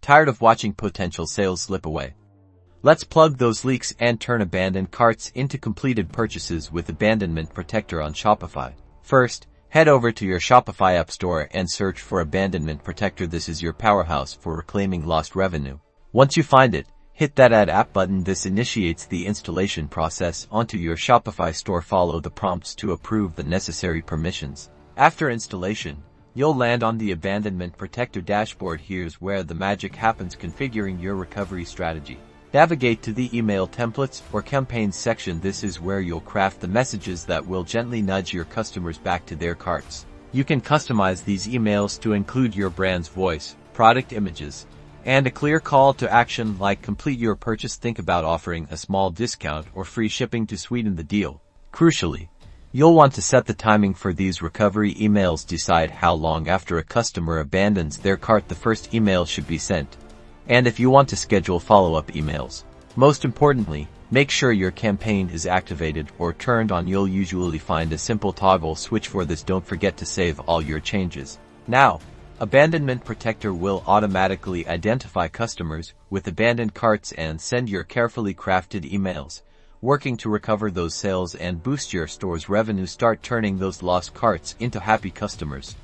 Tired of watching potential sales slip away? Let's plug those leaks and turn abandoned carts into completed purchases with Abandonment Protector on Shopify. First, head over to your Shopify app store and search for Abandonment Protector. This is your powerhouse for reclaiming lost revenue. Once you find it, hit that Add App button. This initiates the installation process onto your Shopify store. Follow the prompts to approve the necessary permissions. After installation, you'll land on the Abandonment Protector dashboard. Here's where the magic happens: configuring your recovery strategy. Navigate to the email templates or campaigns section. This is where you'll craft the messages that will gently nudge your customers back to their carts. You can customize these emails to include your brand's voice, product images, and a clear call to action like complete your purchase. Think about offering a small discount or free shipping to sweeten the deal. Crucially, you'll want to set the timing for these recovery emails. Decide how long after a customer abandons their cart the first email should be sent, and if you want to schedule follow-up emails. Most importantly, make sure your campaign is activated or turned on. You'll usually find a simple toggle switch for this. Don't forget to save all your changes. Now, Abandonment Protector will automatically identify customers with abandoned carts and send your carefully crafted emails, working to recover those sales and boost your store's revenue. Start turning those lost carts into happy customers.